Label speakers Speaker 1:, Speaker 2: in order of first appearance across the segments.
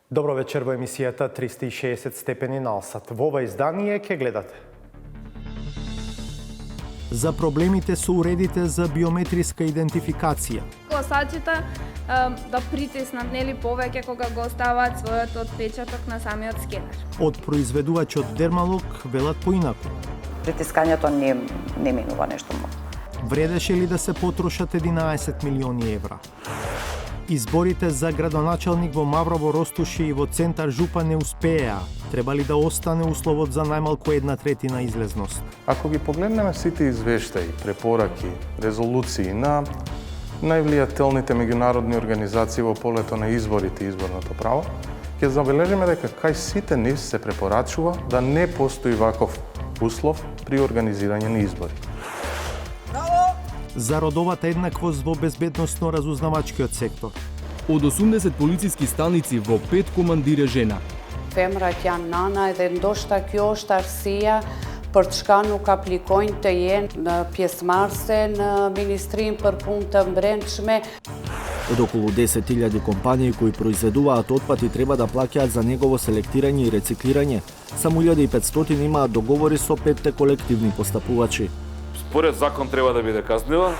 Speaker 1: Добро вечер во емисијата 360 степени на Алсат. Во ова издание ќе гледате. За проблемите со уредите за биометриска идентификација.
Speaker 2: Гласачите да притиснат повеќе кога го оставаат својот отпечаток на самиот скенер.
Speaker 1: Од произведувачот Дермалог велат поинаку.
Speaker 3: Притискањето не минува нешто много.
Speaker 1: Вредеше ли да се потрошат 11 милиони евра? Изборите за градоначалник во Маврово, Ростуши и во Центар Жупа не успеа. Треба ли да остане условот за најмалку 1/3 излезност?
Speaker 4: Ако ги погледнеме сите извештаи, препораки, резолуции на највлијателните меѓународни организации во полето на изборите и изборното право, ќе забележиме дека кај сите нив се препорачува да не постои ваков услов при организирање на избори.
Speaker 1: За родовата еднаквост во безбедносно-разузнавачкиот сектор.
Speaker 5: Од 80 полициски станици во 5 командир е жена.
Speaker 6: Femrat janë nana edhe ndoshta kjo është arsyeja për çka nuk aplikojnë të jenë në pjesëmarrëse në Ministrinë për Punë të Brendshme.
Speaker 7: Од околу 10.000 компании кои произведуваат отпад и треба да плаќаат за негово селектирање и рециклирање, само 1500 имаат договори со 5 колективни постапувачи.
Speaker 8: Според закон треба да биде казнива.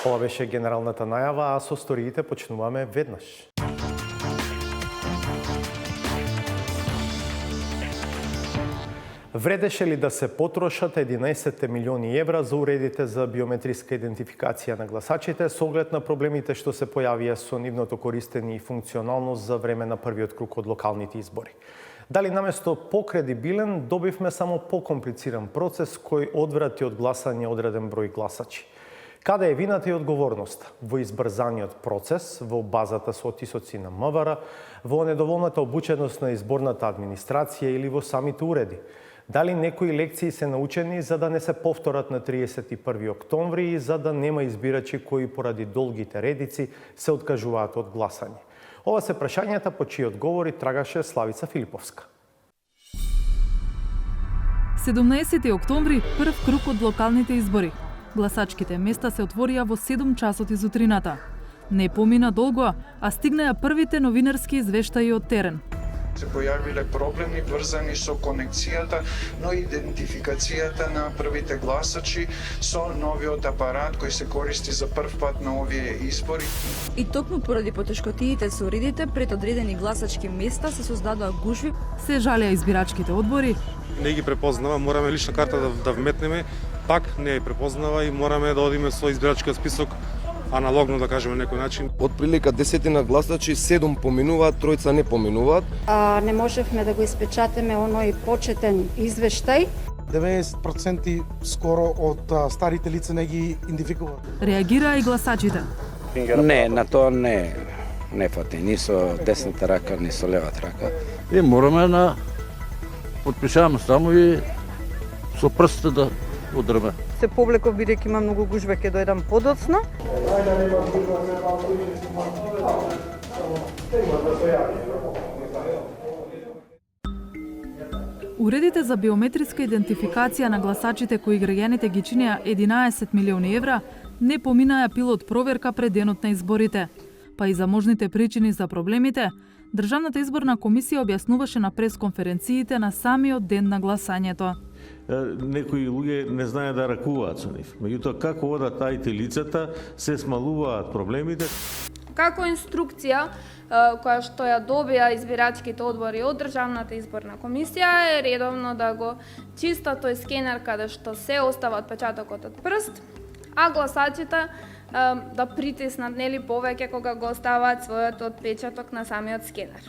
Speaker 1: Ова беше генералната најава, а со сториите почнуваме веднаш. Вредеше ли да се потрошат 11 милиони евра за уредите за биометриска идентификација на гласачите со оглед на проблемите што се појавија со нивното користење и функционалност за време на првиот круг од локалните избори? Дали наместо покредибилен добивме само покомплициран процес кој одврати од гласање одреден број гласачи? Каде е вината и одговорноста? Во избрзаниот процес, во базата со отисоци на МВР, во недоволната обученост на изборната администрација или во самите уреди? Дали некои лекции се научени за да не се повторат на 31 октомври и за да нема избирачи кои поради долгите редици се откажуваат од гласање? Ова се прашањата по чии одговори трагаше Славица Филиповска.
Speaker 9: 17 октомври, прв круг од локалните избори. Гласачките места се отворија во 7 часот изутрината. Не помина долго, а стигнаја првите новинарски извештаи од терен.
Speaker 10: Се појавиле проблеми врзани со конекцијата, но идентификацијата на првите гласачи со новиот апарат кој се користи за прв пат на овие избори.
Speaker 11: И токму поради потешкотиите со уредите пред одредени гласачки места се создадоа гужви.
Speaker 9: Се жалеа избирачките одбори.
Speaker 12: Не ги препознава, мораме лична карта да вметнеме, пак не ја препознава и мораме да одиме со избирачкиот список аналогно, да кажеме на некој начин.
Speaker 13: Од прилика 10 гласачи, 7 поминуваат, 3 не поминуваат.
Speaker 14: Не можевме да го испечатеме оној почетен извештај.
Speaker 15: 90% скоро од старите лица не ги идентификуваат.
Speaker 9: Реагираа и гласачите.
Speaker 16: Не, на тоа не фати, ни со десната рака, ни со левата рака.
Speaker 17: И мораме да подпишаваме само и со прстите да удраме.
Speaker 18: Се повлеков бидејќи има многу гужве, ќе дојдам подоцна.
Speaker 9: Уредите за биометриска идентификација на гласачите кои граѓаните ги чинеа 11 милиони евра не поминаја пилот проверка пред денот на изборите. Па и за можните причини за проблемите, Државната изборна комисија објаснуваше на пресконференциите на самиот ден на гласањето.
Speaker 19: Некои луѓе не знаеат да ракуваат со нив. Меѓутоа, како одат таите лицата, се смалуваат проблемите.
Speaker 2: Како инструкција која што ја добија избирачките одбори од Државната изборна комисија е редовно да го чиста тој скенер каде што се остава отпечатокот од прст, а гласачите да притиснат повеќе кога го оставаат својот отпечаток на самиот скенер.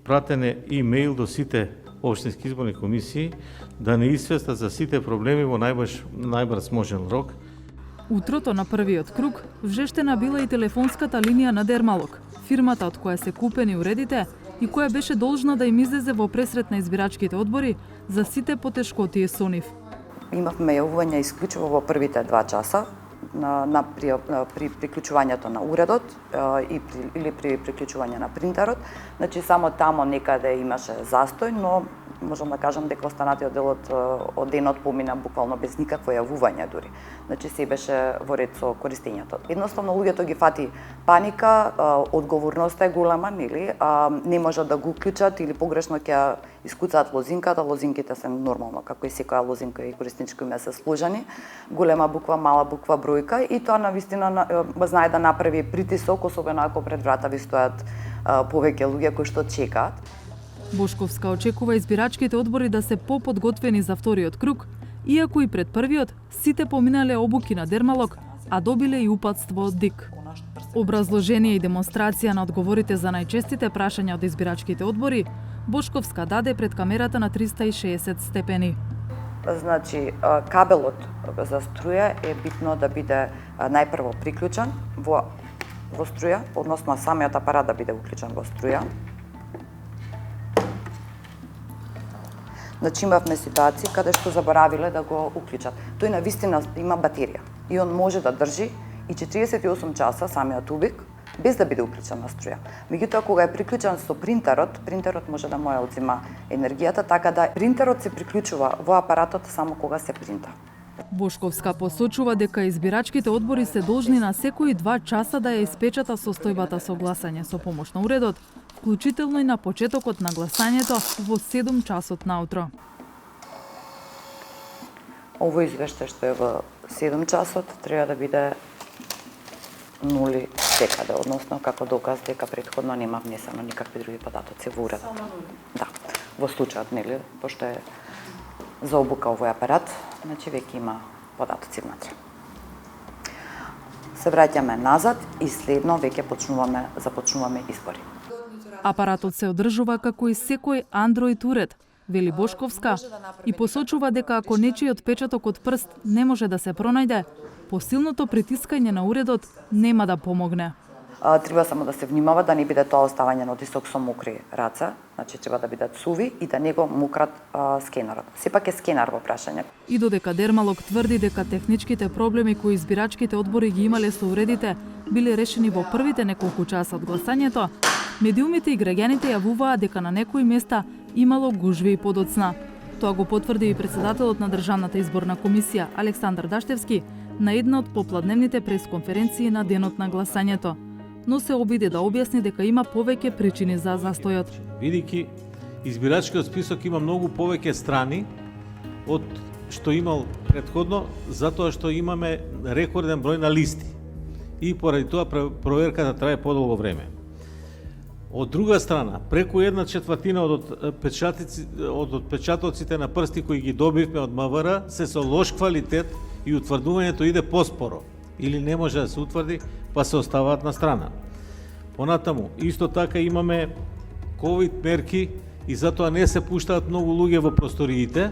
Speaker 19: Пратен е имејл до сите општински изборни комисии да не известат за сите проблеми во најбрз можен рок.
Speaker 9: Утрото на првиот круг вжештена била и телефонската линија на Дермалог, фирмата од која се купени уредите и која беше должна да им излезе во пресрет на избирачките одбори за сите потешкотии со нив.
Speaker 3: Имавме јавувања исклучиво во првите 2 часа, при приклучувањето на уредот или при приклучување на принтерот. Значи само тамо некаде имаше застој, но можам да кажам дека останатиот дел од денот помина буквално без никакво јавување дури. Значи се беше во ред со користењето. Едноставно луѓето ги фати паника, одговорноста е голема, нели? Не можат да го уклучат или погрешно ќе искуцаат лозинката. Лозинките се нормално, како и секоја лозинка и користничко име се сложени. Голема буква, мала буква, бројка и тоа навистина знае да направи притисок, особено ако пред врата ви стојат повеќе луѓе кои што чекаат.
Speaker 9: Бошковска очекува избирачките одбори да се поподготвени за вториот круг, иако и пред првиот сите поминале обуки на дермалог, а добиле и упатство од ДИК. Образложение и демонстрација на одговорите за најчестите прашања од избирачките одбори, Бошковска даде пред камерата на 360 степени.
Speaker 3: Значи, кабелот за струја е битно да биде најпрво приклучен во струја, односно самиот апарат да биде уклучен во струја. Значи имавме ситуации каде што заборавиле да го уклучат. Тој навистина има батерија и он може да држи и 48 часа самиот убик без да биде уклучен на струја. Меѓутоа кога е приклучен со принтерот може да му ја одзема енергијата, така да принтерот се приклучува во апаратот само кога се принта.
Speaker 9: Бошковска посочува дека избирачките одбори се должни на секои 2 часа да ја испечата состојбата со гласање со помош на уредот, вклучително и на почетокот на гласањето во 7 часот наутро.
Speaker 3: Овој извештај што е во 7 часот треба да биде нули секаде, односно како доказ дека претходно нема внесено никакви други податоци во уредот. Да, во случајот, нели, пошто е за обука овој апарат, значи веќе има податоци внатре. Се враќаме назад и следно веќе започнуваме избори.
Speaker 9: Апаратот се одржува како и секој Android уред, вели Бошковска, и посочува дека ако нечиот печаток од прст не може да се пронајде, посилното притискање на уредот нема да помогне.
Speaker 3: Треба само да се внимава да не биде тоа оставање на дисок со мокри раце, значи треба да бидат суви и да не го мукрат скенерот. Сепак е скенер во прашање.
Speaker 9: И додека Дермалог тврди дека техничките проблеми кои избирачките одбори ги имале со уредите биле решени во првите неколку часа од гласањето, медиумите и граѓаните јавуваа дека на некои места имало гужви и подоцна. Тоа го потврди и председателот на Државната изборна комисија Александар Даштевски на една од попладневните пресконференции на денот на гласањето, но се обиде да објасни дека има повеќе причини за застојот.
Speaker 19: Бидејќи избирачкиот список има многу повеќе страни од што имал претходно, затоа што имаме рекорден број на листи. И поради тоа проверката трае подолго време. Од друга страна, преку 1/4 од отпечатоците на прсти кои ги добивме од МВР се со лош квалитет и утврдувањето иде поспоро или не може да се утврди, па се оставаат на страна. Понатаму, исто така имаме ковид мерки и затоа не се пуштаат многу луѓе во просториите.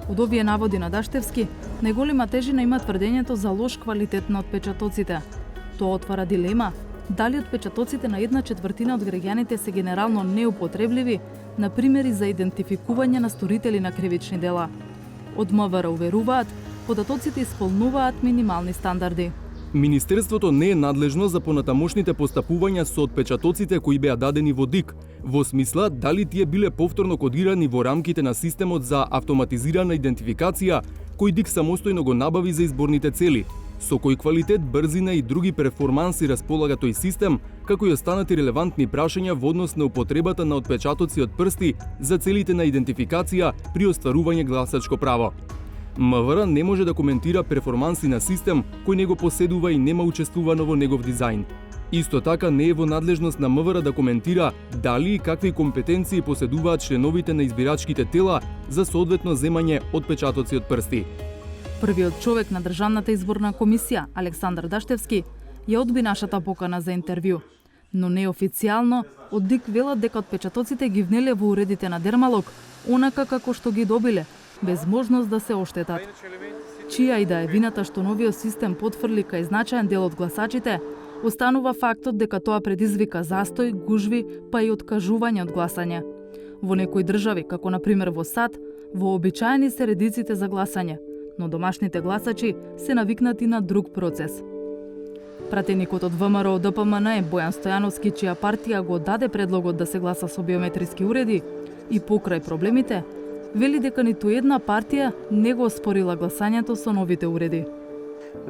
Speaker 9: Од овие наводи на Даштевски, најголема тежина има тврдењето за лош квалитет на отпечатоците. Тоа отвара дилема дали отпечатоците на 1/4 од граѓаните се генерално неупотребливи, на примери за идентификување на сторители на кривични дела. Од МВР уверуваат, податоците исполнуваат минимални стандарди.
Speaker 5: Министерството не е надлежно за понатамошните постапувања со отпечатоците кои беа дадени во ДИК, во смисла дали тие биле повторно кодирани во рамките на системот за автоматизирана идентификација, кој ДИК самостојно го набави за изборните цели, со кој квалитет, брзина и други перформанси располага тој систем, како и останати релевантни прашања во однос на употребата на отпечатоци од прсти за целите на идентификација при остварување гласачко право. МВР не може да коментира перформанси на систем кој не го поседува и нема учествувано во негов дизајн. Исто така не е во надлежност на МВР да коментира дали и какви компетенции поседуваат членовите на избирачките тела за соодветно земање отпечатоци од прсти.
Speaker 9: Првиот човек на Државната изборна комисија, Александар Даштевски, ја одби нашата покана за интервју. Но неофицијално, од ДИК велат дека отпечатоците ги внеле во уредите на Дермалог, онака како што ги добиле, без можност да се оштетат. Чија и да е вината што новиот систем потфрли кај значаен дел од гласачите, останува фактот дека тоа предизвика застој, гужви, па и откажување од гласање. Во некои држави, како на пример во САД, вообичаени се редиците за гласање, но домашните гласачи се навикнати на друг процес. Пратеникот од ВМРО ДПМН Бојан Стојановски, чија партија го даде предлогот да се гласа со биометриски уреди и покрај проблемите, вели дека ниту една партија не го оспорила гласањето со новите уреди.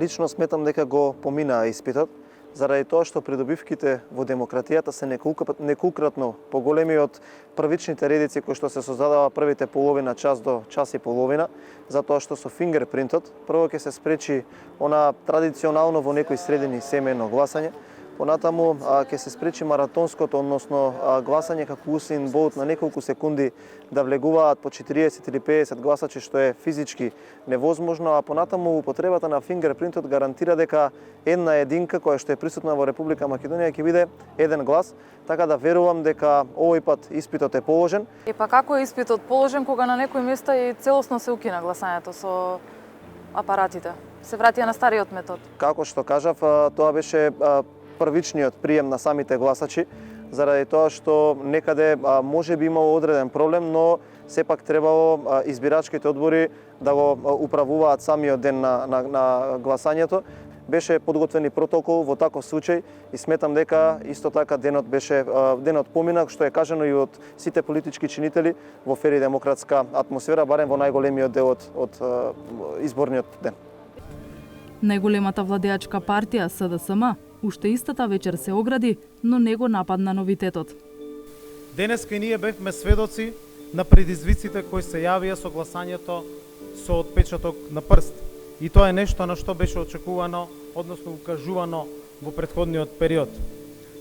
Speaker 20: Лично сметам дека го поминаа испитот, заради тоа што придобивките во демократијата се неколкократно поголеми од првичните редици кои што се создадава првите половина час до час и половина, затоа што со фингерпринтот прво ќе се спречи она традиционално во некои средини семејно гласање, понатаму ќе се спречи маратонското, односно гласање како Усин Болт на неколку секунди да влегуваат по 40 или 50 гласачи, што е физички невозможно, а понатаму употребата на фингерпринтот гарантира дека една единка која што е присутна во Република Македонија ќе биде еден глас, така да верувам дека овој пат испитот е положен.
Speaker 21: И па како е испитот положен кога на некои места и целосно се укина гласањето со апаратите? Се вратија на стариот метод?
Speaker 20: Како што кажав, тоа беше првичниот прием на самите гласачи, заради тоа што некаде може би имало одреден проблем, но сепак требало избирачките одбори да го управуваат самиот ден на гласањето. Беше подготвен и протокол во таков случај и сметам дека исто така денот помина, што е кажано и од сите политички чинители во фер и демократска атмосфера, барем во најголемиот дел од изборниот ден.
Speaker 9: Најголемата владеачка партија СДСМ уште истата вечер се огради, но не го нападна новитетот.
Speaker 15: Денеска и ние бевме сведоци на предизвиците кои се јавија со гласањето со отпечаток на прст. И тоа е нешто на што беше очекувано, односно укажувано во претходниот период.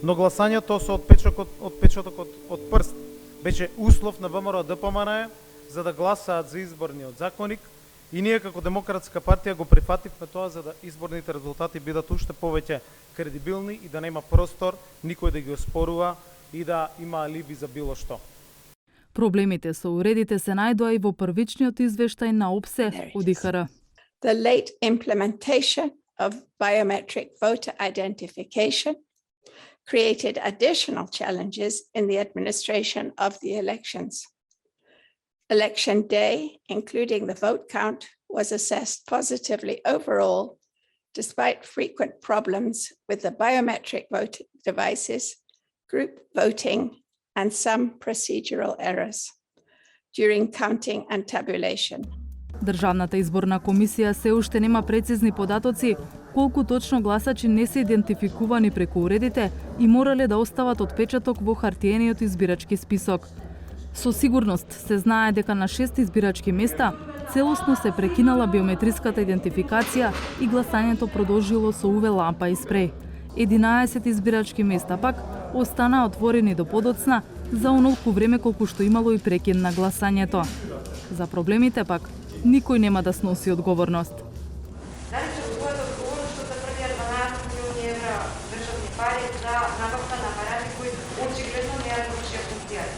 Speaker 15: Но гласањето со отпечатокот од прст беше услов на ВМРО ДПМН за да гласаат за изборниот законник и ние како Демократска партија го прифативме тоа за да изборните резултати бидат уште повеќе кредибилни и да нема простор никој да ги оспорува и да има алиби за било што.
Speaker 9: Проблемите со уредите се најдоа и во првичниот извештај на ОПСЕ од ИХР.
Speaker 22: The late implementation of biometric voter identification created additional challenges in the administration of the elections. Election day, including the vote count, was assessed positively overall, despite frequent problems with the biometric vote devices, group voting, and some procedural errors during counting and tabulation.
Speaker 9: Државната изборна комисија се уште нема прецизни податоци колку точно гласачи не се идентификувани преку уредите и морале да остават отпечаток во хартиениот избирачки список. Со сигурност се знае дека на 6 избирачки места целосно се прекинала биометриската идентификација и гласањето продолжило со UV лампа и спреј. 11 избирачки места пак останаа отворени до подоцна за онолку време колку што имало и прекин на гласањето. За проблемите пак никој нема да сноси одговорност.
Speaker 23: Дали ќе го бъде одговорност што за првиот 12 милиони евра државни пари за набавка на апарати кои очигледно не ја довршија функцијата?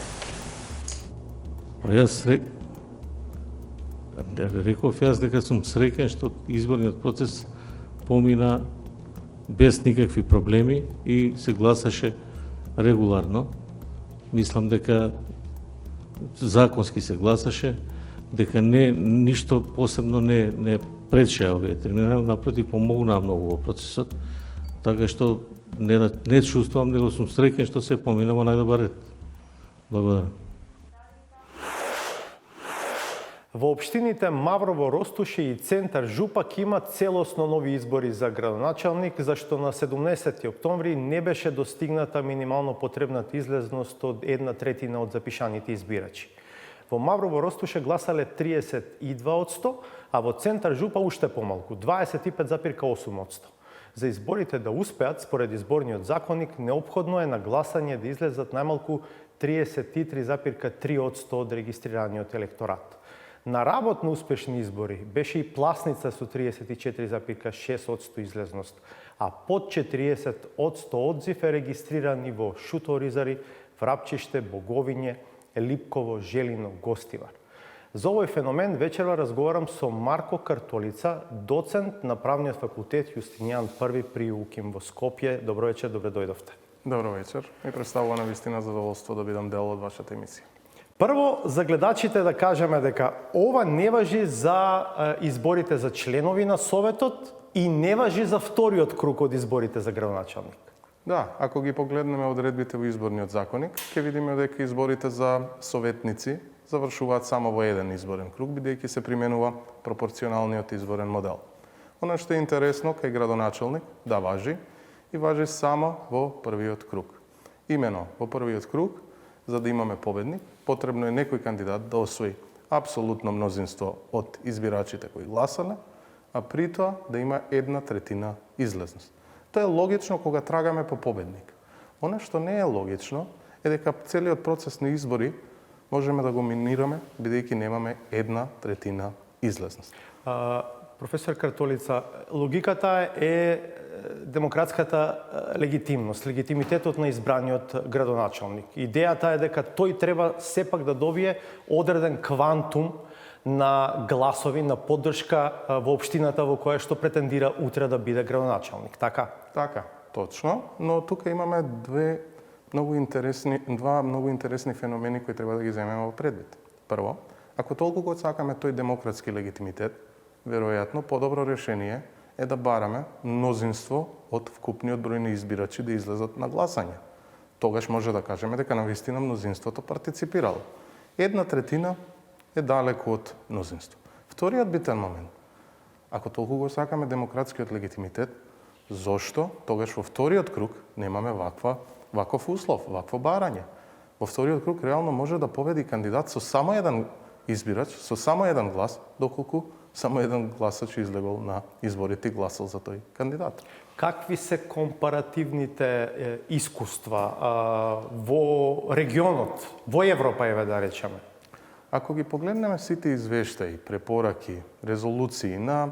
Speaker 19: Реков јас дека сум среќен што изборниот процес помина без никакви проблеми и се гласаше регуларно. Мислам дека законски се гласаше, дека ништо посебно не пречеа овие терминали, напротив помогнаа многу во процесот, така што не чувствувам, него сум среќен што се помина во најдобар ред. Благодарам.
Speaker 1: Во општините Маврово, Ростуши и Центар Жупак имат целосно нови избори за градоначалник, зашто на 17 октомври не беше достигната минимално потребната излезност од 1/3 од запишаните избирачи. Во Маврово, Ростуше гласале 32%, а во Центар Жупа уште помалку, 25,8%. За изборите да успеат, според изборниот законник, неопходно е на гласање да излезат најмалку 33,3% од регистрираниот електорат. На работно успешни избори беше и Пласница со 34,6% излезност, а под 40% одзив е регистриран и во Шуторизари, Врапчиште, Боговиње, Липково, Желино, Гостивар. За овој феномен вечерва разговарам со Марко Картолица, доцент на Правниот факултет Јустинијан I при УКИМ во Скопје. Добро вечер, добре дојдовте.
Speaker 4: Добро вечер. Ми представува на вистина задоволство да бидам дел од вашата емисија.
Speaker 1: Прво, за гледачите да кажеме дека ова не важи за изборите за членови на Советот и не важи за вториот круг од изборите за градоначалник.
Speaker 4: Да, ако ги погледнеме одредбите во изборниот законник, ќе видиме дека изборите за советници завршуваат само во еден изборен круг, бидејќи се применува пропорционалниот изборен модел. Она што е интересно кај градоначалник, да важи, и важи само во првиот круг. Имено, во првиот круг, за да имаме победник, потребно е некој кандидат да освои апсолутно мнозинство од избирачите кои гласале, а при тоа да има 1/3 излезност. Тоа е логично кога трагаме по победник. Она што не е логично е дека целиот процес на избори можеме да го минираме, бидејќи немаме 1/3 излезност.
Speaker 1: Професор Картолица, логиката е демократската легитимност, легитимитетот на избраниот градоначалник. Идејата е дека тој треба сепак да добие одреден квантум на гласови, на поддршка во општината во која што претендира утре да биде градоначалник, така?
Speaker 4: Така, точно, но тука имаме два многу интересни феномени кои треба да ги земеме во предвид. Прво, ако толку го сакаме тој демократски легитимитет, веројатно подобро решение е да бараме мнозинство од вкупниот број на избирачи да излезат на гласање. Тогаш може да кажеме дека навистина мнозинството партиципирало. 1/3 е далеку од мнозинство. Вториот битен момент. Ако толку го сакаме демократскиот легитимитет, зошто тогаш во вториот круг немаме ваков услов, вакво барање? Во вториот круг реално може да победи кандидат со само еден избирач, со само еден глас, доколку само еден гласач излегол на изборите и гласал за тој кандидат.
Speaker 1: Какви се компаративните искуства во регионот, во Европа, еве да речеме?
Speaker 4: Ако ги погледнеме сите извештаи, препораки, резолуции на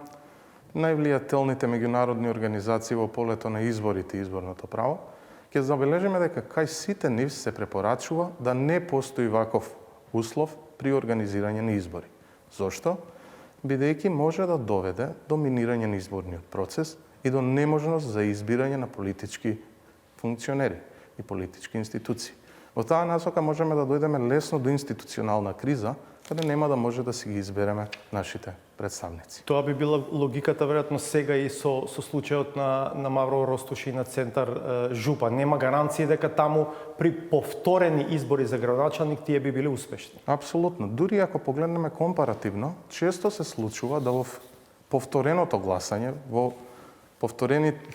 Speaker 4: највлијателните меѓународни организации во полето на изборите и изборното право, ќе забележиме дека кај сите нив се препорачува да не постои ваков услов при организирање на избори. Зошто? Бидејќи може да доведе до минирање на изборниот процес и до неможност за избирање на политички функционери и политички институции. Во таа насока можеме да дојдеме лесно до институционална криза, каде нема да може да си ги избереме нашите представници.
Speaker 1: Тоа би била логиката веројатно сега и со случајот на Мавро Ростуш и на Центар Жупа. Нема гаранции дека таму при повторени избори за градоначалник тие би биле успешни.
Speaker 4: Апсолутно. Дури ако погледнеме компаративно, често се случува да во повтореното гласање, во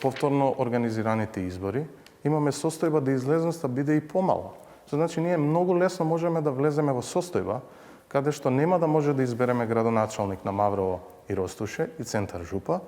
Speaker 4: повторно организираните избори, имаме состојба да излезноста биде и помала. Значи, ние многу лесно можеме да влеземе во состојба каде што нема да може да избереме градоначалник на Маврово и Ростуше и Центар Жупа,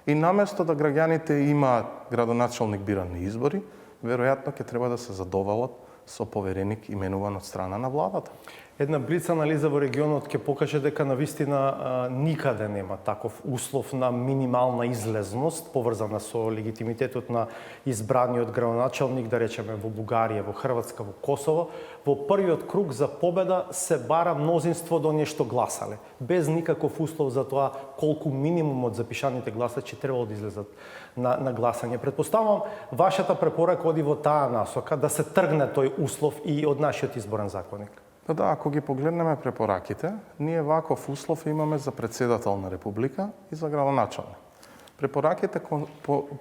Speaker 4: и наместо да граѓаните имаат градоначалник биран на избори, веројатно ќе треба да се задоволат со повереник именуван од страна на владата.
Speaker 1: Една блиц анализа во регионот ќе покаже дека навистина никаде нема таков услов на минимална излезност поврзана со легитимитетот на избраниот градоначалник, да речеме во Бугарија, во Хрватска, во Косово. Во првиот круг за победа се бара мнозинство до нешто гласале, без никаков услов за тоа колку минимум од запишаните гласачи требало да излезат на гласање. Предпоставувам, вашата препорака оди во таа насока да се тргне тој услов и од нашиот изборен законник.
Speaker 4: Да, ако ги погледнеме препораките, ние ваков услов имаме за председател на Република и за градоначалник. Препораките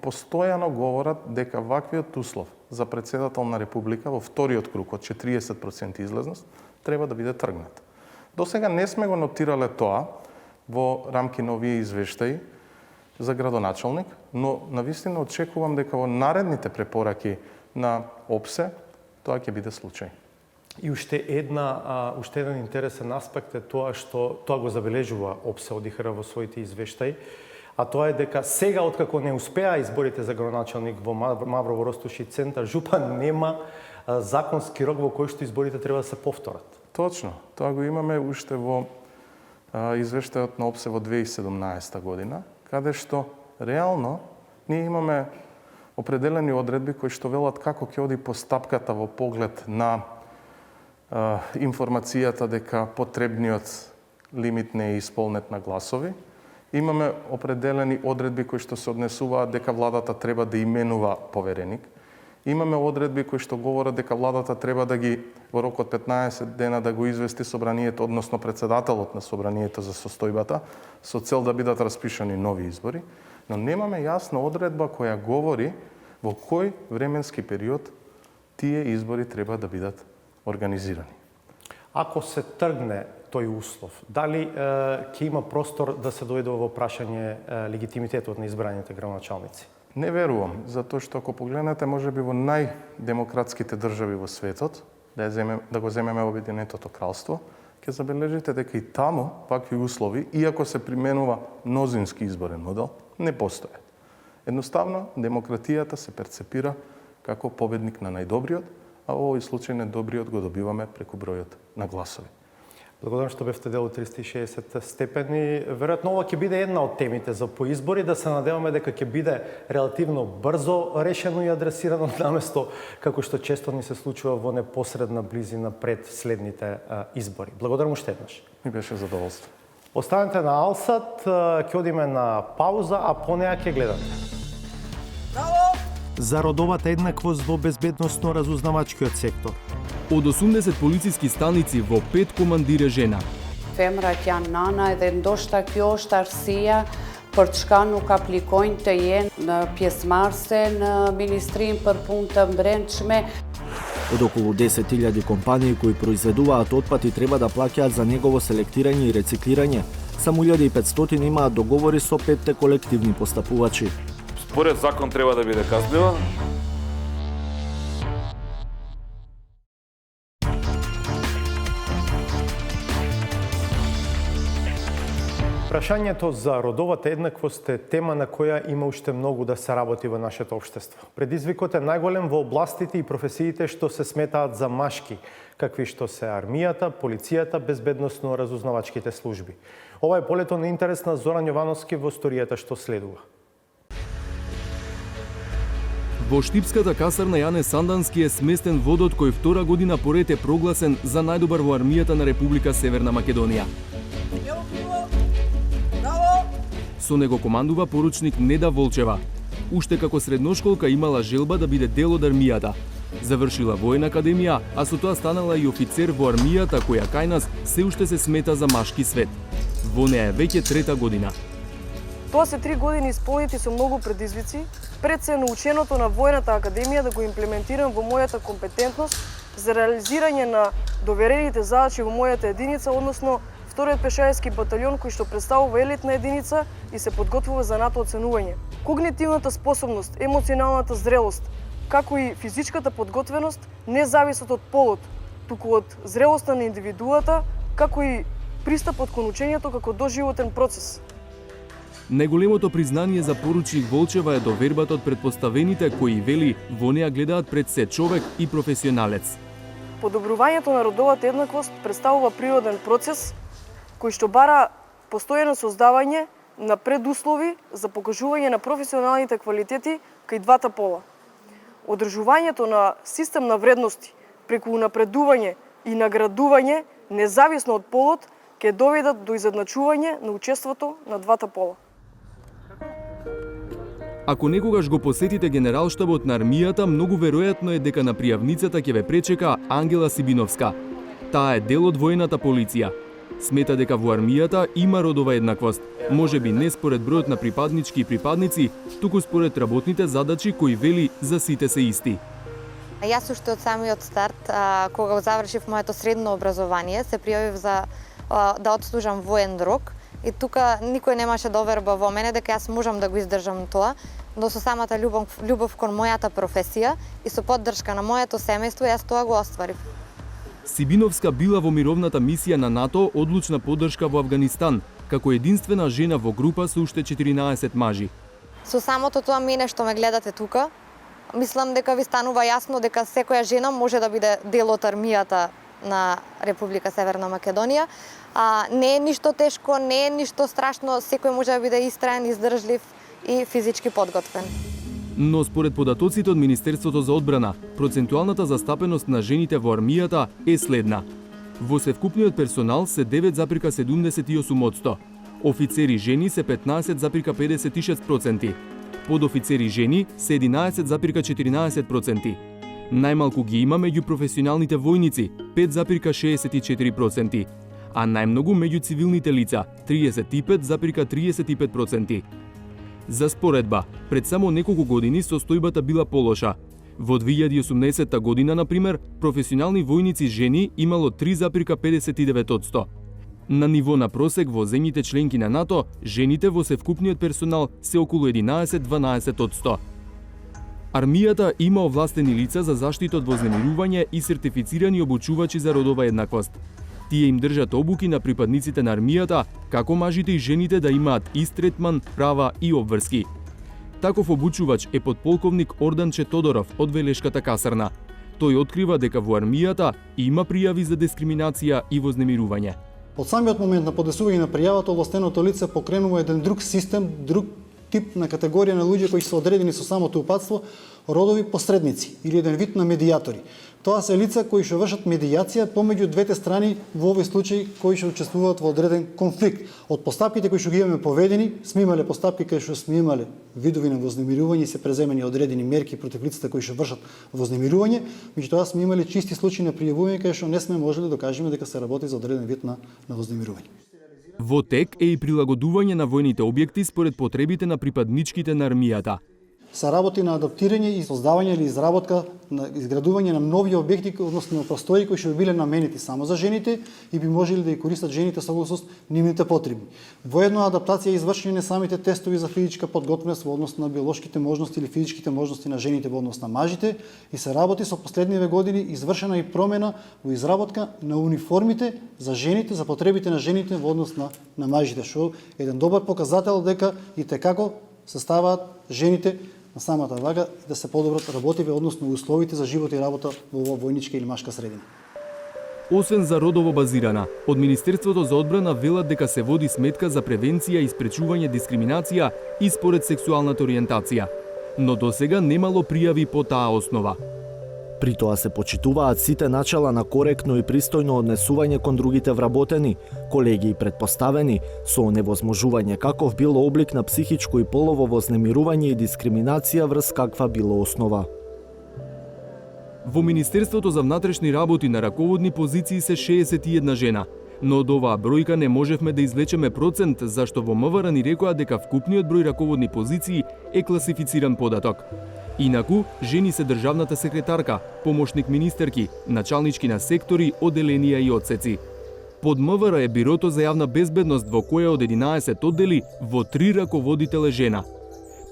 Speaker 4: постојано говорат дека ваквиот услов за председател на Република во вториот круг од 40% излезност треба да биде тргнат. До сега не сме го нотирале тоа во рамки на овие извештаи за градоначалник, но навистина очекувам дека во наредните препораки на ОПСЕ тоа ќе биде случај.
Speaker 1: И уште еден интересен аспект е тоа што тоа го забележува ОПСЕ од ИХР во своите извештаи, а тоа е дека сега откако не успеа изборите за градоначалник во Маврово, Ростуш и Центар Жупа, нема законски рок во кој што изборите треба да се повторат.
Speaker 4: Точно, тоа го имаме уште во извештајот на ОПСЕ во 2017 година, каде што реално ние имаме определени одредби кои што велат како ќе оди постапката во поглед на информацијата дека потребниот лимит не е исполнет на гласови. Имаме определени одредби кои што се однесуваат дека владата треба да именува повереник. Имаме одредби кои што говорат дека владата треба да ги во рок од 15 дена да го извести собранието, односно председателот на собранието за состојбата, со цел да бидат распишани нови избори, но немаме јасна одредба која говори во кој временски период тие избори треба да бидат организирани.
Speaker 1: Ако се тргне тој услов, дали ќе има простор да се доведе во прашање легитимитетот на избраните градоначалници?
Speaker 4: Не верувам, затоа што ако погледнете можеби во најдемократските држави во светот, да го земеме Обединетото кралство, ќе забележите дека и таму вакви услови, иако се применува мнозински изборен модел, не постојат. Едноставно, демократијата се перцепира како победник на најдобриот, а во овој случај најдобриот го добиваме преку бројот на гласови.
Speaker 1: Благодарам што бевте дел од 360 степени. Веројатно ова ќе биде една од темите за поизбори, да се надеваме дека ќе биде релативно брзо решено и адресирано, наместо како што често ни се случува во непосредна близина пред следните избори. Благодарам уште еднаш.
Speaker 4: Ми беше задоволство.
Speaker 1: Останете на Алсат, ќе одиме на пауза, а по неа ќе гледаме. За родовата еднаквост во безбедносно-разузнавачкиот сектор.
Speaker 5: Од 80 полициски станици во 5 командир е жена.
Speaker 6: Femrat janë nana edhe ndoshta kjo është arsyeja për çka nuk aplikojnë të jenë në pjesëmarrëse në Ministrinë për Punë të Brendshme.
Speaker 7: Од околу 10.000 компании кои произведуваат отпад и треба да плаќаат за негово селектирање и рециклирање, само 1500 имаат договори со 5 колективни постапувачи.
Speaker 8: Според закон треба да биде казнива.
Speaker 1: Прашањето за родовата еднаквост е тема на која има уште многу да се работи во нашето општество. Предизвикот е најголем во областите и професиите што се сметаат за машки, какви што се армијата, полицијата, безбедносно-разузнавачките служби. Ова е полето на интерес на Зоран Јовановски во сторијата што следува.
Speaker 5: Во Штипската касарна Јане Сандански е сместен водот кој втора година поред е прогласен за најдобар во армијата на Република Северна Македонија. Со него командува поручник Неда Волчева. Уште како средношколка имала желба да биде дел од армијата. Завршила војна академија, а со тоа станала и офицер во армијата која кај нас се уште се смета за машки свет. Во неа е веќе трета година.
Speaker 24: Тоа се 3 години исполнети со многу предизвици, пред се наученото на војната академија да го имплементирам во мојата компетентност за реализирање на доверените задачи во мојата единица, односно вториот пешајски баталјон кој што представува елитна единица и се подготвува за НАТО оценување. Когнитивната способност, емоционалната зрелост, како и физичката подготвеност не зависат од полот, туку од зрелоста на индивидуата, како и пристапот кон учењето како доживотен процес.
Speaker 5: Најголемото признание за поручник Волчева е довербата од претпоставените кои, вели, во неа гледаат пред се човек и професионалец.
Speaker 24: Подобрувањето на родовата еднаквост представува природен процес кој што бара постојано создавање на предуслови за покажување на професионалните квалитети кај двата пола. Одржувањето на систем на вредности преку унапредување и наградување, независно од полот, ќе доведат до изедначување на учеството на двата пола.
Speaker 5: Ако некогаш го посетите генералштабот на армијата, многу веројатно е дека на пријавницата ќе ве пречека Ангела Сибиновска. Таа е дел од војната полиција. Смета дека во армијата има родова еднаквост, можеби не според бројот на припаднички и припадници, туку според работните задачи кои, вели, за сите се исти.
Speaker 25: Јас уште од самиот старт, кога го завршив моето средно образование, се пријавив за да отслужам воен рок и тука никој немаше доверба во мене дека јас можам да го издржам тоа, но со самата љубов кон мојата професија и со поддршка на моето семејство јас тоа го остварив.
Speaker 5: Сибиновска била во мировната мисија на НАТО одлучна поддршка во Авганистан, како единствена жена во група со уште 14 мажи.
Speaker 25: Со самото тоа мене што ме гледате тука, мислам дека ви станува јасно дека секоја жена може да биде дел од армијата на Република Северна Македонија. Не е ништо тешко, не е ништо страшно, секој може да биде истраен, издржлив и физички подготвен.
Speaker 5: Но според податоците од Министерството за одбрана, процентуалната застапеност на жените во армијата е следна. Во севкупниот персонал се 9,78%, офицери жени се 15,56%, подофицери жени се 11,14%. Најмалку ги има меѓу професионалните војници 5,64%, а најмногу меѓу цивилните лица 35,35%. За споредба, пред само неколку години состојбата била полоша. Во 2018 година, например, професионални војници жени имало 3,59%. На ниво на просек во земјите членки на НАТО, жените во севкупниот персонал се околу 11-12%. Армијата има овластени лица за заштита од вознемирување и сертифицирани обучувачи за родова еднаквост. Тие им држат обуки на припадниците на армијата, како мажите и жените да имаат ист третман, права и обврски. Таков обучувач е подполковник Орданче Тодоров од Велешката касарна. Тој открива дека во армијата има пријави за дискриминација и вознемирување.
Speaker 10: Од самиот момент на подесување на пријавата, овластеното лице покренува еден друг систем, друг тип на категорија на луѓе кои се одредени со самото упатство, родови посредници или еден вид на медијатори. Тоа се лица кои што вршат медијација помеѓу двете страни, во овој случај кои што учествуваат во одреден конфликт. Од постапките кои што ги имаме поведени, сме имале постапки кај што сме имале видови на вознемирување и се преземени одредени мерки против лицата кои што вршат вознемирување, меѓутоа сме имале чисти случаи на пријавување кај што не сме можеле да докажеме дека се работи за одреден вид на вознемирување.
Speaker 5: Во тек е и прилагодување на војните објекти според потребите на припадничките на армијата.
Speaker 10: Се работи на адаптирање и создавање или изработка на изградување на нови објекти, односно простори кои што би биле наменети само за жените и би можеле да ја користат жените согласно нивните потреби. Воедно адаптација и извршување на самите тестови за физичка подготвеност во однос на биолошките можности или физичките можности на жените во однос на мажите и се работи со последниве години извршена и промена во изработка на униформите за жените, за потребите на жените во однос на мажите, што е еден добар показател дека и текако се ставаат жените на самата вага да се подобрат работиве, односно условите за живот и работа во оваа војничка или машка средина.
Speaker 5: Освен за родово базирана, од Министерството за одбрана велат дека се води сметка за превенција и спречување дискриминација и според сексуалната ориентација, но досега немало пријави по таа основа.
Speaker 7: При тоа се почитуваат сите начала на коректно и пристојно однесување кон другите вработени, колеги и претпоставени, со оневозможување каков било облик на психичко и полово вознемирување и дискриминација врз каква било основа.
Speaker 5: Во Министерството за внатрешни работи на раководни позиции се 61 жена, но од оваа бројка не можевме да извлечеме процент, зашто во МВР ни рекоа дека вкупниот број раководни позиции е класифициран податок. Инаку, жени се државната секретарка, помошник министерки, началнички на сектори, оделенија и одсеци. Под МВР е Бирото за јавна безбедност, во која од 11 оддели, во 3 раководител е жена.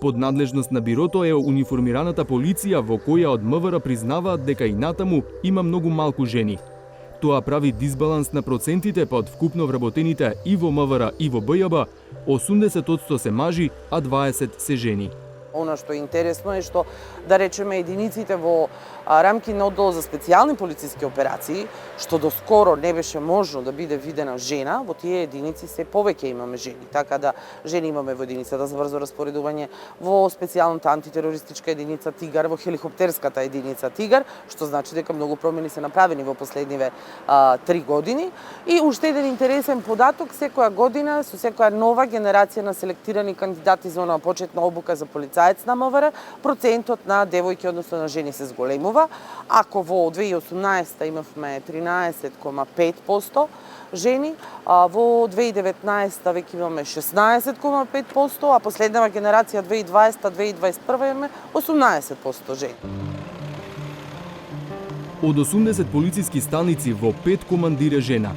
Speaker 5: Под надлежност на Бирото е униформираната полиција, во која од МВР признаваат дека и натаму има многу малку жени. Тоа прави дисбаланс на процентите, па од вкупно вработените и во МВР и во БЈБ, 80% се мажи, а 20 се жени.
Speaker 11: Оно што е интересно е што, да речеме, единиците во рамки на оддел за специјални полициски операции, што доскоро не беше можно да биде видена жена, во тие единици се повеќе имаме жени. Така да жени имаме во единицата за брзо распоредување, во специјалната антитерористичка единица Тигар, во хеликоптерската единица Тигар, што значи дека многу промени се направени во последниве 3 години. И уште еден интересен податок, секоја година со секоја нова генерација на селектирани кандидати за онаа почетна обука за полицаец на МВР, процентот на девојки, односно на жени, се зголемува. Ако во 2018 имавме 13,5% жени, во 2019 веќе имаме 16,5%, а последнава генерација 2020-2021 имаме 18% жени.
Speaker 5: Од 80 полициски станици во 5 командира жена.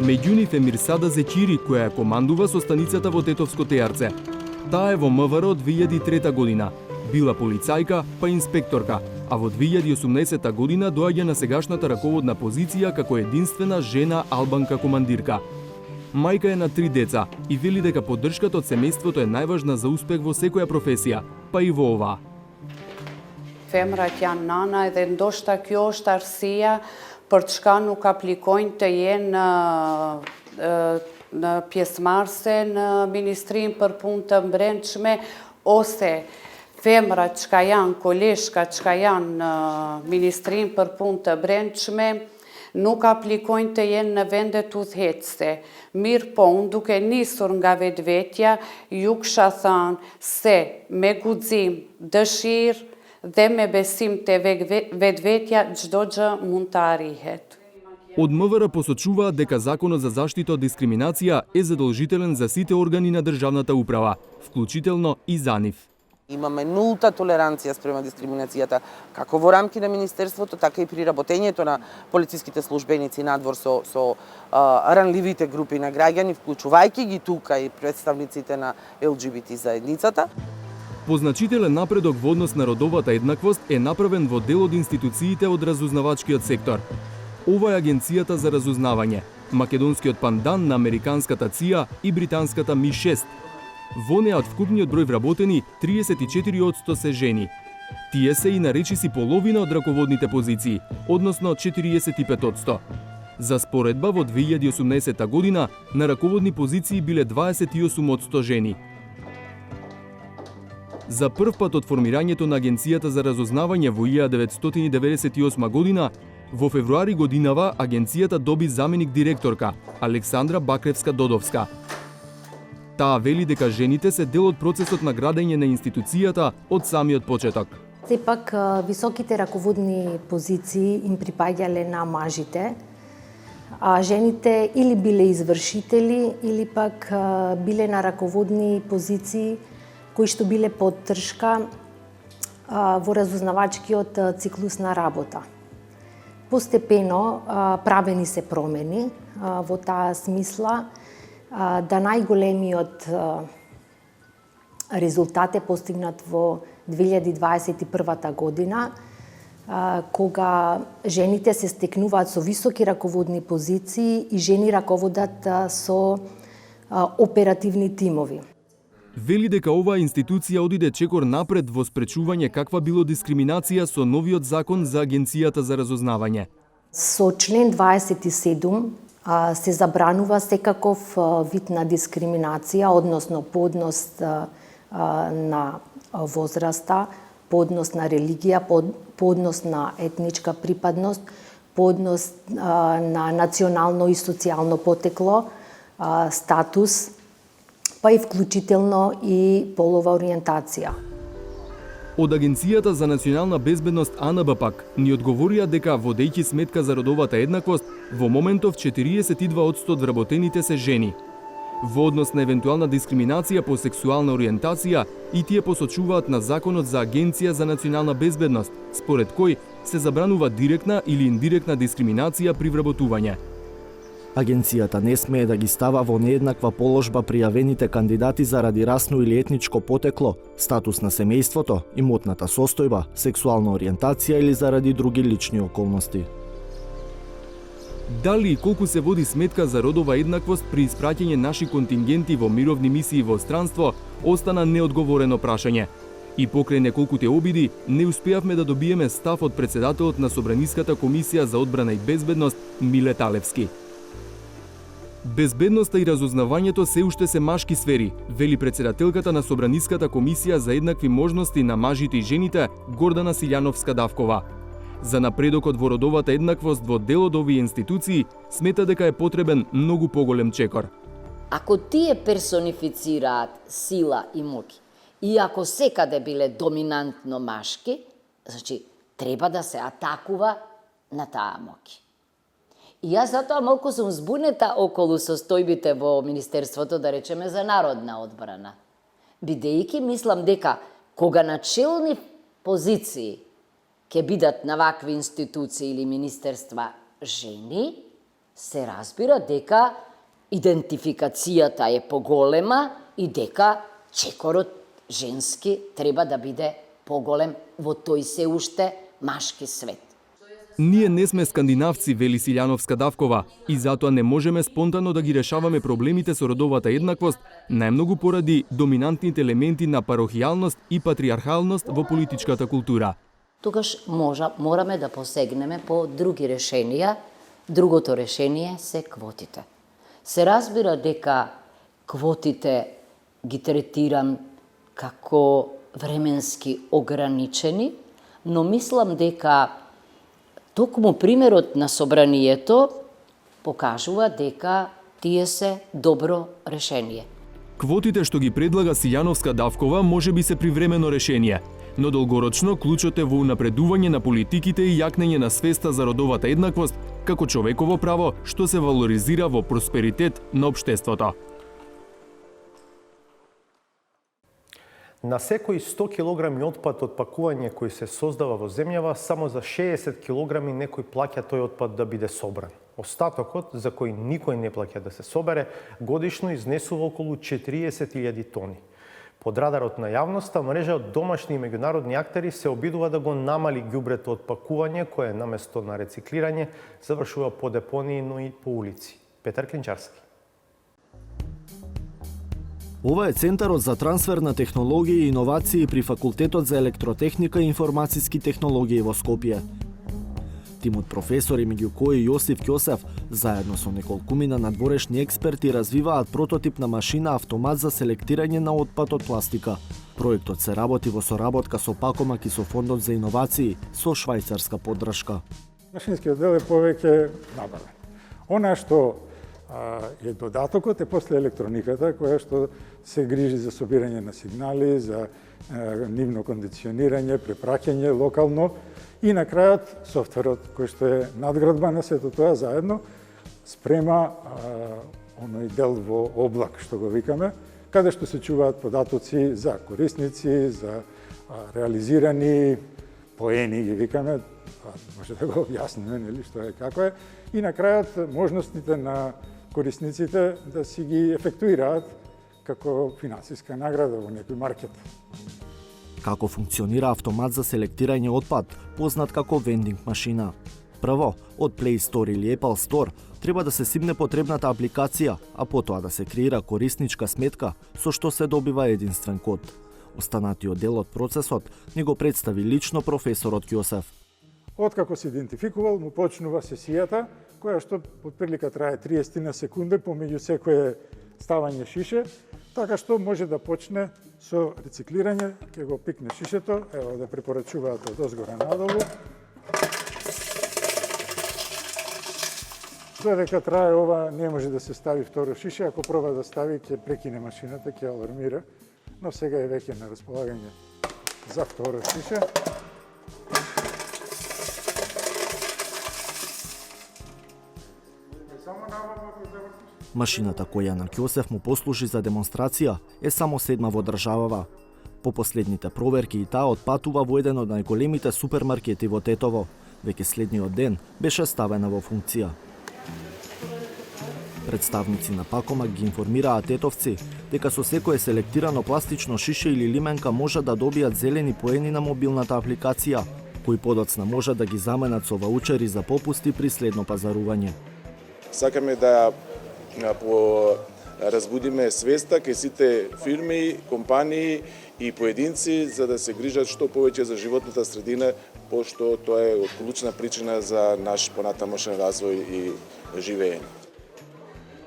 Speaker 5: Меѓу нив е Мирсада Зекири, која командува со станицата во Тетовско Тејарце. Таа е во МВР од 2003 година. Била полицајка, па инспекторка, а во 2018 година доаѓа на сегашната раководна позиција како единствена жена албанка командирка. Мајка е на 3 деца и вели дека поддршката од семејството е најважна за успех во секоја професија, па и во оваа.
Speaker 6: Femrat janë nana edhe ndoshta kjo është arsyeja për çka nuk aplikojnë të jenë në pjesëmarrëse në Ministrinë për Punë të Brendshme ose femrat çka janë koleshka çka janë në Ministrinë për Punë të Brendshme Nuk aplikojnë të jenë në vendet udhëhecse. Mirë po, unë duke nisur nga vetvetja, ju kisha thënë se me guxim, dëshirë dhe me besim të vetvetja çdo gjë mund të arrihet.
Speaker 5: Од МВР посочуваат дека Законот за заштита од дискриминација е задолжителен за сите органи на државната управа, вклучително и за нив.
Speaker 11: Имаме нулта толеранција спрема дискриминацијата, како во рамки на Министерството, така и при работењето на полициските службеници надвор со ранливите групи на граѓани, вклучувајќи ги тука и представниците на ЛГБТ заедницата.
Speaker 5: Позначителен напредок во однос на родовата еднаквост е направен во дел од институциите од разузнавачкиот сектор. Ова е Агенцијата за разузнавање, македонскиот пандан на американската ЦИА и британската МИ-6. Во неа од вкупниот број вработени, 34% се жени. Тие се и наречиси половина од раководните позиции, односно 45%. За споредба, во 2018 година на раководни позиции биле 28% жени. За прв пат од формирањето на Агенцијата за разузнавање во 1998 година, во февруари годинава агенцијата доби заменик директорка Александра Бакревска-Додовска. Таа вели дека жените се дел од процесот на градење на институцијата од самиот почеток.
Speaker 12: Сепак високите раководни позиции им припаѓале на мажите, а жените или биле извршители или пак биле на раководни позиции кои што биле поддршка во разузнавачкиот циклус на работа. Постепено правени се промени во таа смисла да најголемиот резултат е постигнат во 2021 година, кога жените се стекнуваат со високи раководни позиции и жени раководат со оперативни тимови.
Speaker 5: Вели дека оваа институција одиде чекор напред во спречување каква било дискриминација со новиот закон за Агенцијата за разузнавање.
Speaker 12: Со член 27 се забранува секаков вид на дискриминација, односно по однос на возраста, по однос на религија, по однос на етничка припадност, по однос на национално и социјално потекло, статус, па и вклучително и полова ориентација.
Speaker 5: Од Агенцијата за национална безбедност АНБ пак ни одговорија дека водејќи сметка за родовата еднаквост, во моментов 42% од вработените се жени. Во однос на евентуална дискриминација по сексуална ориентација, и тие посочуваат на Законот за Агенција за национална безбедност, според кој се забранува директна или индиректна дискриминација при вработување.
Speaker 7: Агенцијата не смее да ги става во нееднаква положба пријавените кандидати заради расно или етничко потекло, статус на семејството, имотната состојба, сексуална ориентација или заради други лични околности.
Speaker 5: Дали и колку се води сметка за родова еднаквост при испраќање наши контингенти во мировни мисии во странство, остана неодговорено прашање. И покрај неколкуте обиди, не успеавме да добиеме став од председателот на Собраниската комисија за одбрана и безбедност Миле Талевски. Безбедноста и разузнавањето се уште се машки сфери, вели председателката на Собраниската комисија за еднакви можности на мажите и жените Гордана Силјановска-Давкова. За напредокот во родовата еднаквост во дел од овие институции смета дека е потребен многу поголем чекор.
Speaker 13: Ако тие персонифицираат сила и моќ, и ако секаде биле доминантно машки, значи треба да се атакува на таа моќ. И јас затоа малку сум збунета околу состојбите во Министерството, да речеме, за народна одбрана. Бидејќи мислам дека кога на челни позиции ќе бидат на вакви институции или министерства жени, се разбира дека идентификацијата е поголема и дека чекорот женски треба да биде поголем во тој се уште машки свет.
Speaker 5: Ние не сме скандинавци, вели Силјановска-Давкова, и затоа не можеме спонтано да ги решаваме проблемите со родовата еднаквост, најмногу поради доминантните елементи на парохијалност и патриархалност во политичката култура.
Speaker 13: Тогаш мораме да посегнеме по други решенија. Другото решение се квотите. Се разбира дека квотите ги третирам како временски ограничени, но мислам дека токму примерот на собранието покажува дека тие се добро решение.
Speaker 5: Квотите што ги предлага Сијановска-Давкова можеби се привремено решение, но долгорочно клучот е во унапредување на политиките и јакнење на свеста за родовата еднаквост како човеково право што се валоризира во просперитет на општеството.
Speaker 1: На секои 100 кг отпад од пакување кој се создава во земјава, само за 60 кг некој плаќа тој отпад да биде собран. Остатокот, за кој никој не плаќа да се собере, годишно изнесува околу 40.000 тони. Под радарот на јавноста, мрежа од домашни и меѓународни актери се обидува да го намали ѓубрето од пакување кое наместо на рециклирање завршува по депонии, но и по улици. Петар Клинчарски.
Speaker 7: Ова е Центарот за трансфер на технологии и иновации при Факултетот за електротехника и информациски технологии во Скопје. Тимот професори, меѓу кои Јосиф Ќосев, заедно со неколкумина надворешни експерти развиваат прототип на машина автомат за селектирање на отпад од пластика. Проектот се работи во соработка со Пакомак и со Фондот за иновации со швајцарска поддршка.
Speaker 2: Машинскиот дел е повеќе набавен. Она што е додатокот е после електрониката која што се грижи за собирање на сигнали, за нивно кондиционирање, препраќање локално и на крајот софтверот кој што е надградба на сето тоа заедно спрема оној дел во облак што го викаме, каде што се чуваат податоци за корисници, за реализирани поени ги викаме, може да го објасниме нели што е како е, и на крајот можностите на корисниците да си ги ефектуираат како финансиска награда во некој маркет.
Speaker 7: Како функционира автомат за селектирање отпад, познат како вендинг машина? Прво, од Play Store или Apple Store треба да се симне потребната апликација, а потоа да се креира корисничка сметка со што се добива единствен код. Останатиот дел од процесот ни го представи лично професорот Ќосев.
Speaker 2: Откако се идентификувал, му почнува сесијата, која што отприлика трае 30 секунди помеѓу секое ставање шише, така што може да почне со рециклирање, ќе го пикне шишето, ево да препорачуваат од озгора надолу. Додека трае ова, не може да се стави второ шише, ако проба да стави, ќе прекине машината, ќе алармира, но сега е веќе на располагање за второ шише.
Speaker 7: Машината која на Ќосев му послужи за демонстрација е само седма во државава. По последните проверки и таа отпатува во еден од најголемите супермаркети во Тетово. Веќе следниот ден беше ставена во функција. Представници на Пакомак ги информираат тетовци дека со секое селектирано пластично шише или лименка може да добијат зелени поени на мобилната апликација, кои подоцна може да ги заменат со ваучери за попусти при следно пазарување.
Speaker 14: Сакаме да разбудиме свеста кај сите фирми, компании и поединци за да се грижат што повеќе за животната средина, пошто тоа е клучна причина за наш понатамошен развој и живење.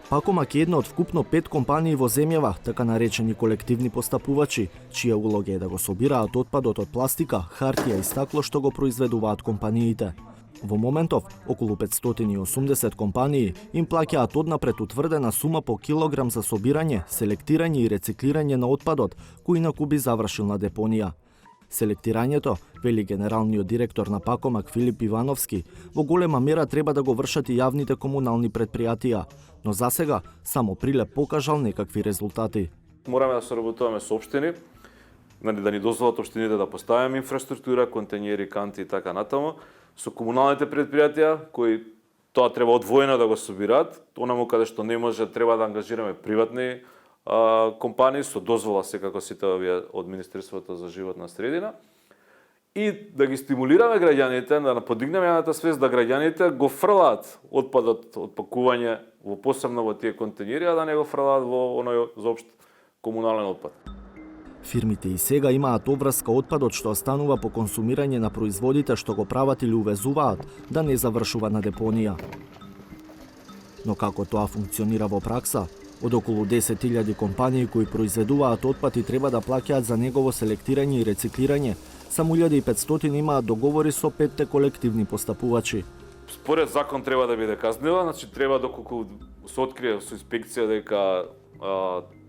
Speaker 7: Пакомак е една од вкупно 5 компании во земјава, така наречени колективни постапувачи, чија улога е да го собираат отпадот од пластика, хартија и стакло што го произведуваат компаниите. Во моментов, околу 580 компании им плаќаат однапред утврдена сума по килограм за собирање, селектирање и рециклирање на отпадот, кој инаку би завршил на депонија. Селектирањето, вели генералниот директор на Пакомак Филип Ивановски, во голема мера треба да го вршат и јавните комунални претпријатија, но засега само Прилеп покажал некакви резултати.
Speaker 8: Мораме да соработуваме со општини, да ни дозволат општините да поставиме инфраструктура, контењери, канти и така натаму, со комуналните претпријатија кои тоа треба одвоено да го собираат, онаму каде што не може треба да ангажираме приватни компании со дозвола секако сите овие од Министерството за животна средина и да ги стимулираме граѓаните, да подигнеме јавната свест да граѓаните го фрлаат отпадот од пакување во посебно во тие контењери, а да не го фрлаат во оној заопшт комунален отпад.
Speaker 7: Фирмите и сега имаат обврска отпадот што останува по консумирање на производите што го прават или увезуваат да не завршува на депонија. Но како тоа функционира во пракса? Од околу 10.000 компании кои произведуваат отпад и треба да плаќаат за негово селектирање и рециклирање, Само 1500 имаат договори со 5 колективни постапувачи.
Speaker 8: Според закон треба да биде казнива, значи треба доколку се открие со инспекција дека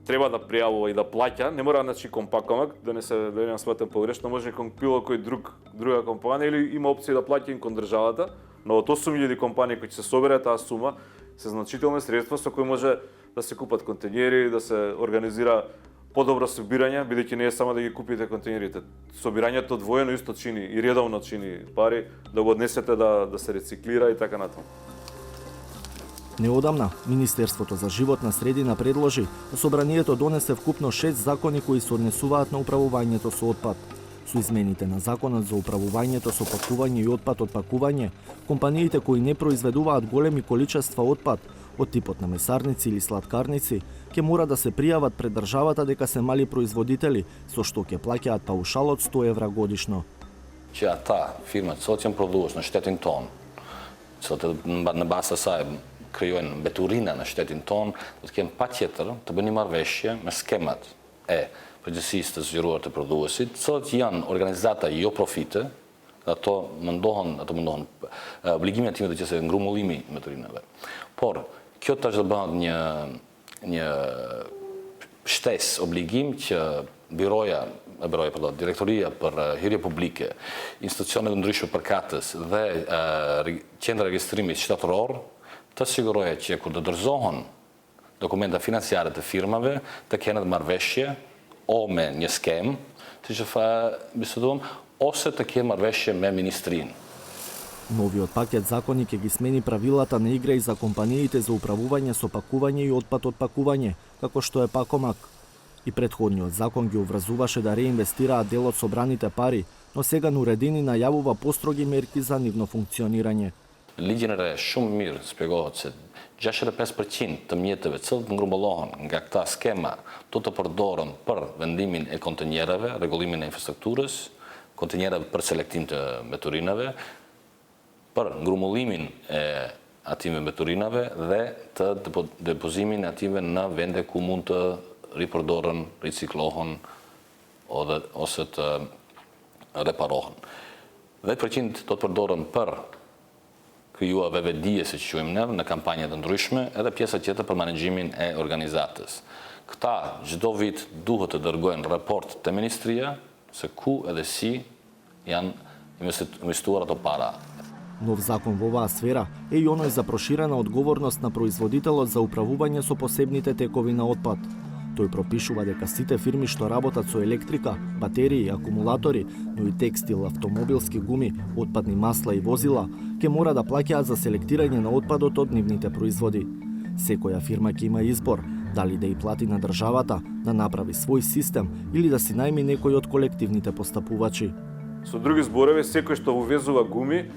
Speaker 8: треба да пријавува и да плаќа, не мора значи компакамак, да не сватам погрешно, може кон било кој друга компанија или има опција да плаќа кон државата, но од 8000 компании кои ќе се собере таа сума се значителни средства со кои може да се купат контењери, да се организира подобро собирање, бидејќи не е само да ги купите контењерите. Собирањето двоено исто чини и редовно чини пари, да го однесете да се рециклира и така натаму.
Speaker 7: Неодамна, Министерството за животна средина предложи да собранието донесе вкупно 6 закони кои се однесуваат на управувањето со отпад. Со измените на Законот за управувањето со пакување и отпад од пакување, компаниите кои не произведуваат големи количества отпад од типот на месарници или сладкарници, ќе мора да се пријават пред државата дека се мали производители, со што ќе плаќаат паушал од 100 евра годишно.
Speaker 3: Që ata, firmat sot janë prodhues në shtetin ton, sot në bazë të saj krijojnë mbeturina në shtetin ton, do të kemë patjetër të bëni marrëveshje me skemat e përgjegjësisë të zgjeruar të prodhuesit, sot janë organizata jo profite, ato mundohen obligimi aty të qesë ngrumullimi i mbeturinave. Por kjo tash do bëhet një shtesë obligim që Direktoria për Hyrje Publike, institucionet ndryshme përkatës dhe qendra regjistrimit shtetëror të sigurohet që kur do dorëzohen dokumenta financiare të firmave, të kenë të marrëveshje o me një skem, të që biseduam, ose të kenë marrëveshje me ministrinë.
Speaker 7: Новиот пакет закони ќе ги смени правилата на игра и за компаниите за управување со пакување и отпад од пакување, како што е Пакомак. И претходниот закон ги уврзуваше да реинвестираат дел од собраните пари, но сега Нуредини најавува построги мерки за нивно функционирање.
Speaker 3: Ligjin e re shumë mirë shpjegohet se 65% të mjeteve cilët ngrumullohen nga këta skema do të përdoren për vendimin e kontenjerave, rregullimin e infrastrukturës, kontenjerave për selektim të mbeturinave, për ngrumullimin e ative mbeturinave dhe të depozimin e ative në vende ku mund të ripërdoren, riciklohen ose të reparohen. 10% do të përdoren për krijuave dijes, që quajmë ne, në kampanje të ndryshme, edhe pjesa tjetër për menaxhimin e organizatës. Këta çdo vit duhet të dërgojnë raport te ministria se ku edhe si janë investuar ato para.
Speaker 7: Нов закон во оваа сфера е и оној за проширена одговорност на производителот за управување со посебните текови на отпад. Тој пропишува дека сите фирми што работат со електрика, батерии, акумулатори, но и текстил, автомобилски гуми, отпадни масла и возила, ќе мора да плаќаат за селектирање на отпадот од нивните производи. Секоја фирма ќе има избор дали да ја плати на државата, да направи свој систем или да си најми некој од колективните постапувачи.
Speaker 8: Со други зборови, секој што увезува гуми,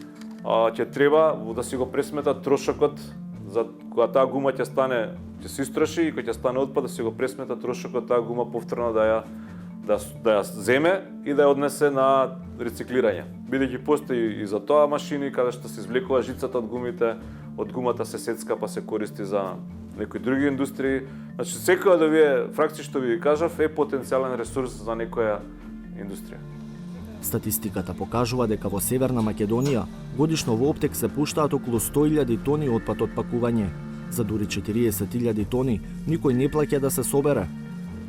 Speaker 8: ќе треба да си го пресмета трошокот за кога таа гума ќе се истроши и кога ќе стане отпад, да си го пресмета трошокот таа гума повторно да ја земе и да ја однесе на рециклирање. Бидејќи постои и за тоа машини каде што се извлекува жицата од гумите, од гумата се сецка па се користи за некои други индустрии. Значи секоја од овие фракции што ви кажав е потенцијален ресурс за некоја индустрија.
Speaker 7: Статистиката покажува дека во Северна Македонија годишно во оптек се пуштаат околу 100.000 тони отпад од пакување. За дури 40.000 тони никој не плаќа да се собере.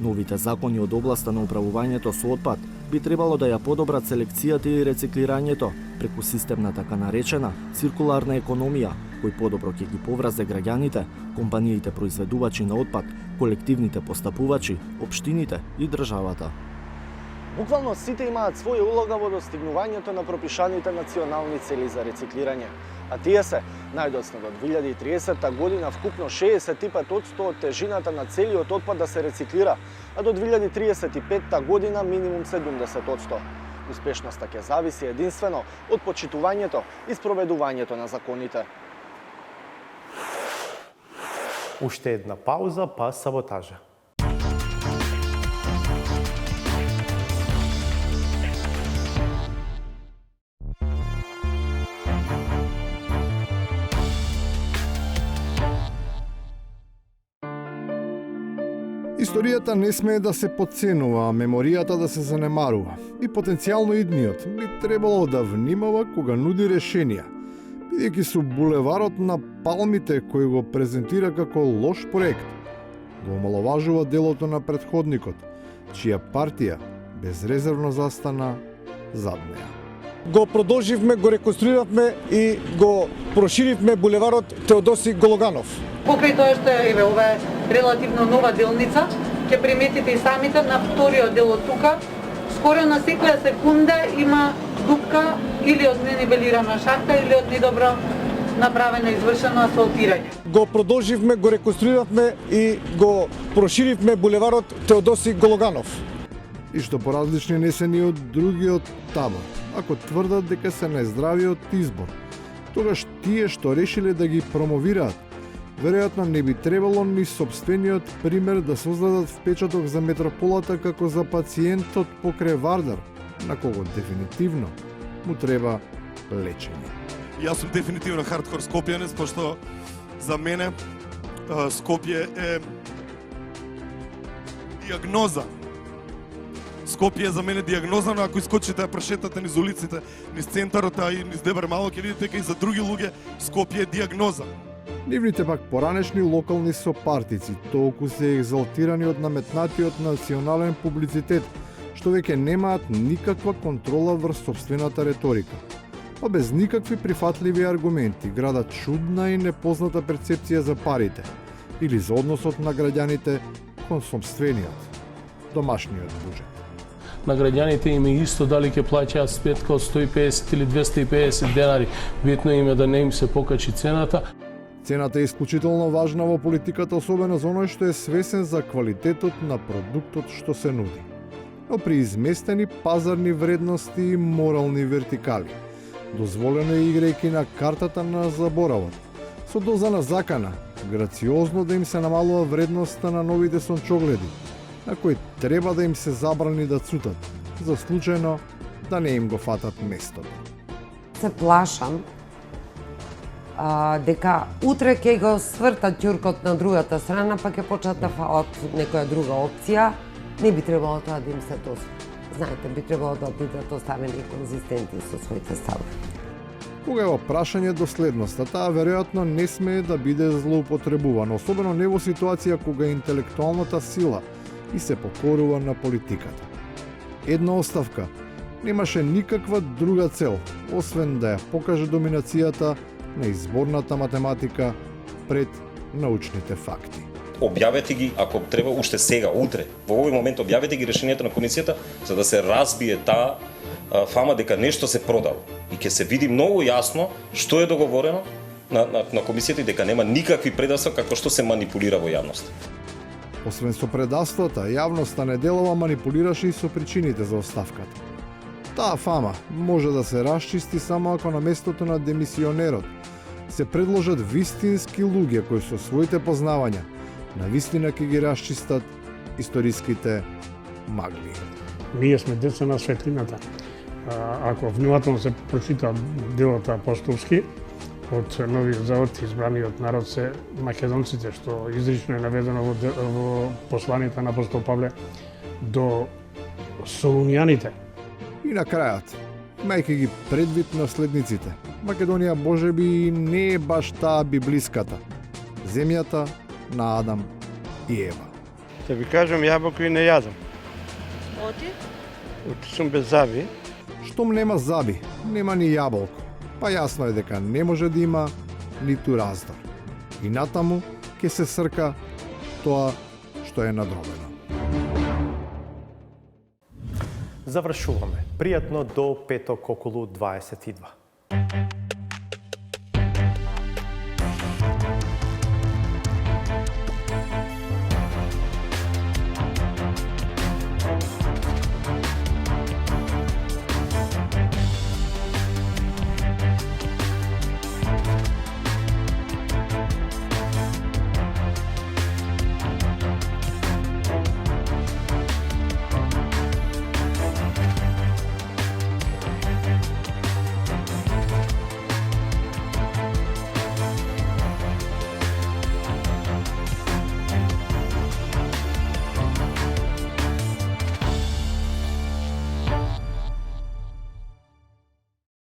Speaker 7: Новите закони од областа на управувањето со отпад би требало да ја подобрат селекцијата и рециклирањето преку систем на така наречена циркуларна економија, кој подобро ќе ги повразе граѓаните, компаниите произведувачи на отпад, колективните постапувачи, општините и државата.
Speaker 16: Буквално сите имаат своја улога во достигнувањето на пропишаните национални цели за рециклирање, а тие се најдоцна до 2030 година вкупно 65% од тежината на целиот отпад да се рециклира, а до 2035 година минимум 70%. Успешноста ќе зависи единствено од почитувањето и спроведувањето на законите.
Speaker 1: Уште една пауза, па саботажа.
Speaker 15: Историјата не смее да се подценува, а меморијата да се занемарува. И потенцијално идниот би требало да внимава кога нуди решенија, бидејќи со булеварот на палмите кој го презентира како лош проект, го омаловажува делото на претходникот, чија партија безрезервно застана зад неа.
Speaker 17: Го продолживме, го реконструиравме и го проширивме булеварот Теодоси Гологанов.
Speaker 18: Покрај тоа што еве ова е релативно нова делница, ќе приметите и самите на вториот дел од тука, скоро на секоја секунда има дупка или од ненивелирана шахта или од недобро направено извршено асфалтирање.
Speaker 17: Го продолживме, го реконструиравме и го проширивме булеварот Теодоси Гологанов.
Speaker 15: И што поразлични не се ни од другиот табор, ако тврдат дека се најздравиот избор, тогаш тие што решиле да ги промовираат, веројатно не би требало ни сопствениот пример да создадат впечаток за метрополата како за пациентот покрај Вардар, на кого дефинитивно му треба лечење.
Speaker 20: Јас сум дефинитивно хардкор скопјанец, пошто за мене Скопје е диагноза. Скопје е за мене диагноза, но ако искочите да прошетате низ улиците, низ центарот и низ Дебар Мало, ќе видите дека и за други луѓе Скопје е диагноза.
Speaker 15: Нивните пак поранешни локални сопартици толку се екзалтирани од наметнатиот национален публицитет, што веќе немаат никаква контрола врз собствената реторика. Па без никакви прифатливи аргументи градат чудна и непозната перцепција за парите или за односот на граѓаните кон сопствениот, домашниот буџет.
Speaker 21: На граѓаните им е исто дали ќе плаќаат сметка од 150 или 250 денари. Битно им е да не им се покачи цената.
Speaker 15: Цената е исклучително важна во политиката, особено за оној што е свесен за квалитетот на продуктот што се нуди. Но при изместени пазарни вредности и морални вертикали, дозволено е играјќи на картата на заборавот, со доза на закана, грациозно да им се намалува вредноста на новите сончогледи, на кои треба да им се забрани да цутат, за случајно да не им го фатат местото.
Speaker 26: Се плашам дека утре ќе го свртат ќуркот на другата страна, па ќе почнат да фаат некоја друга опција. Не би требало тоа да им се дозволи. Знаете, би требало да бидат оставени конзистентни со своите ставови.
Speaker 15: Кога е во прашање доследноста, таа веројатно не смее да биде злоупотребувана, особено не во ситуација кога интелектуалната сила и се покорува на политиката. Една оставка немаше никаква друга цел, освен да ја покаже доминацијата на изборната математика пред научните факти.
Speaker 27: Објавете ги, ако треба, уште сега, утре, во овој момент објавете ги решението на комисијата, за да се разбие таа фама дека нешто се продало. И ќе се види многу јасно што е договорено на комисијата и дека нема никакви предавства како што се манипулира во јавноста.
Speaker 15: Освен со предавствата, јавноста неделова манипулираше и со причините за оставката. Таа фама може да се расчисти само ако на местото на демисионерот се предложат вистински луѓе кои со своите познавања навистина ќе ги расчистат историските магли.
Speaker 28: Ние сме деца на светлината. Ако внимателно се прочита делот апостолски од новиот завод избраниот народ се македонците, што изрично е наведено во посланието на апостол Павле до солуњаните.
Speaker 15: И на крајот, имајќи ги предвид наследниците, Македонија можеби не е баш таа библиската, земјата на Адам и Ева.
Speaker 29: Да ви кажам, јаболки не јадам.
Speaker 23: Оти?
Speaker 29: Оти сум без заби.
Speaker 15: Штом нема заби, нема ни јаболко. Па јасно е дека не може да има ниту раздор. И натаму ќе се срка тоа што е надробено.
Speaker 1: Завршуваме. Пријатно до петок околу 22.